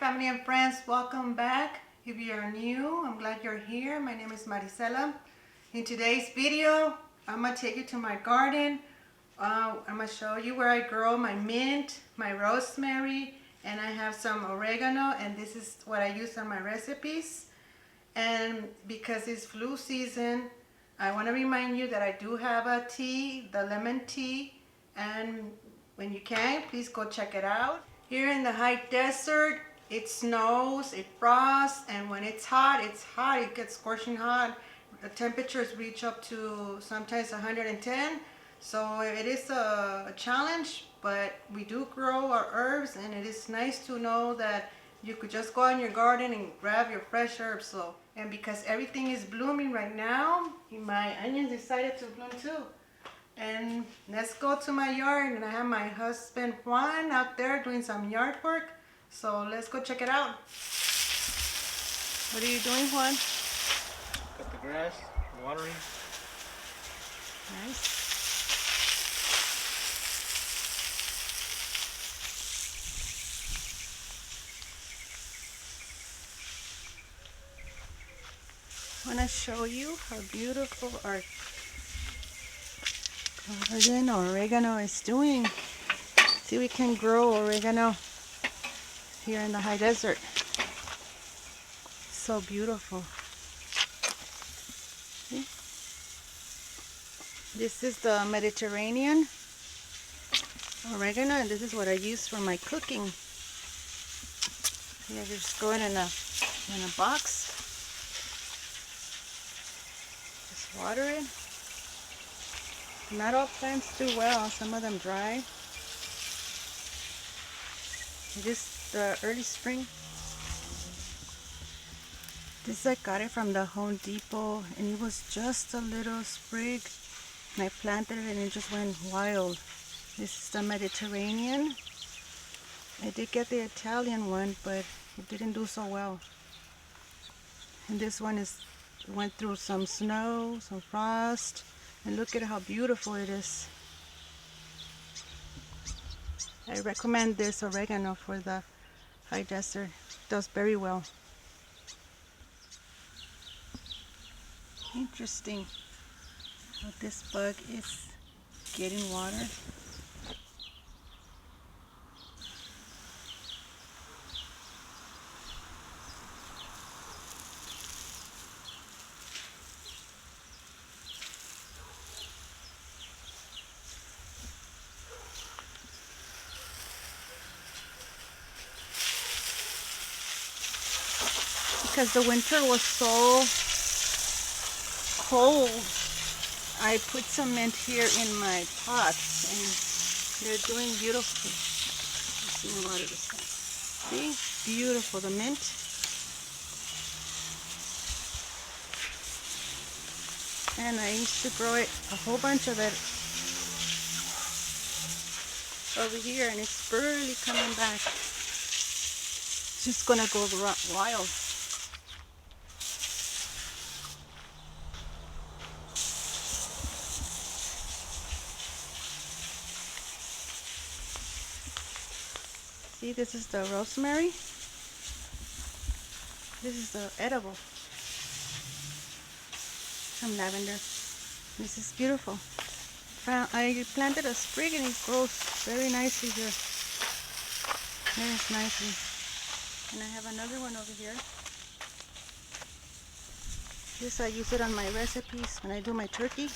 family and friends, welcome back. If you are new, I'm glad you're here. My name is Marisela. In today's video, I'm going to take you to my garden. I'm going to show you where I grow my mint, my rosemary, and I have some oregano, and this is what I use on my recipes. And because it's flu season, I want to remind you that I do have a tea, the lemon tea, and when you can, please go check it out. Here in the high desert, it snows, it frosts, and when it's hot, it gets scorching hot. The temperatures reach up to sometimes 110. So it is a challenge, but we do grow our herbs, and it is nice to know that you could just go out in your garden and grab your fresh herbs. And because everything is blooming right now, my onions decided to bloom too. And let's go to my yard, and I have my husband Juan out there doing some yard work. So let's go check it out. What are you doing, Juan? Cut the grass, watering. Nice. I want to show you how beautiful our garden oregano is doing. See, we can grow oregano here in the high desert. So beautiful. See? This is the Mediterranean oregano, and this is what I use for my cooking. See, I just go it in a box. Just water it. Not all plants do well. Some of them dry. It is the early spring. This I got it from the Home Depot, and it was just a little sprig, and I planted it and it just went wild. This is the Mediterranean. I did get the Italian one, but it didn't do so well. And this one went through some snow, some frost, and look at how beautiful it is. I recommend this oregano for the high desert. It does very well. Interesting how this bug is getting water. Because the winter was so cold, I put some mint here in my pots, and they're doing beautiful. See, water this one. See, beautiful, the mint. And I used to grow it, a whole bunch of it over here, and it's barely coming back. It's just gonna go wild. See, this is the rosemary. This is the edible. Some lavender. This is beautiful. I planted a sprig and it grows very nicely here. Very nicely. And I have another one over here. This I use it on my recipes when I do my turkey.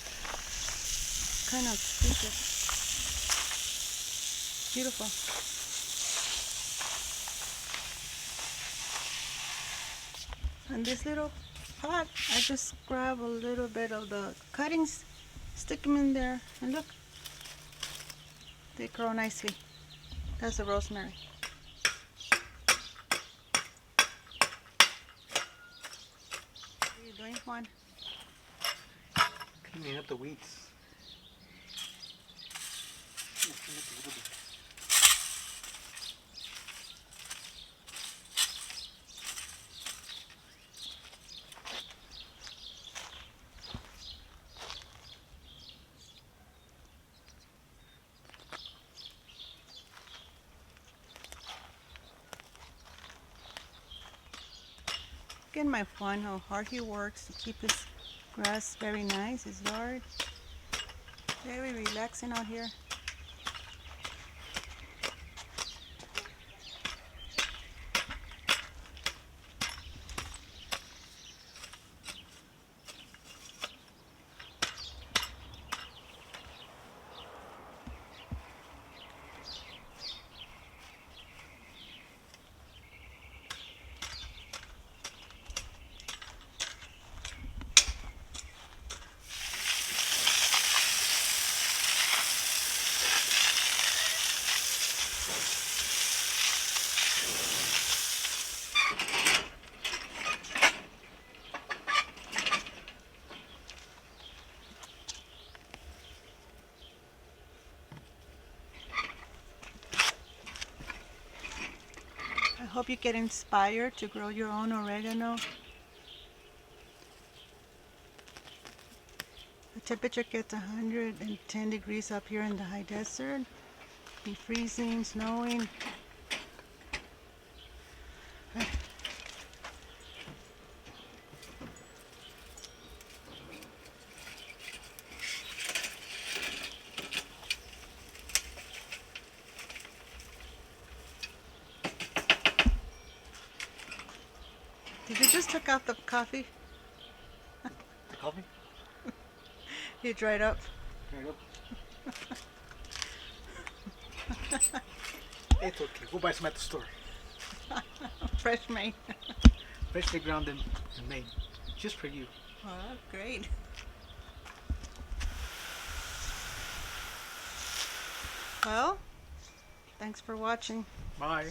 Kind of sweet. Beautiful. And this little pot, I just grab a little bit of the cuttings, stick them in there, and look, they grow nicely. That's the rosemary. What are you doing, Juan? Cleaning up the weeds. Look at my Juan, how hard he works to keep his grass very nice, his yard. Very relaxing out here. I hope you get inspired to grow your own oregano. The temperature gets 110 degrees up here in the high desert. Be freezing, snowing. Did you just took out the coffee? The coffee? You dried up. Right up. It's okay. Go buy some at the store. Fresh made. Freshly ground in Maine. Just for you. Oh, great. Well, thanks for watching. Bye.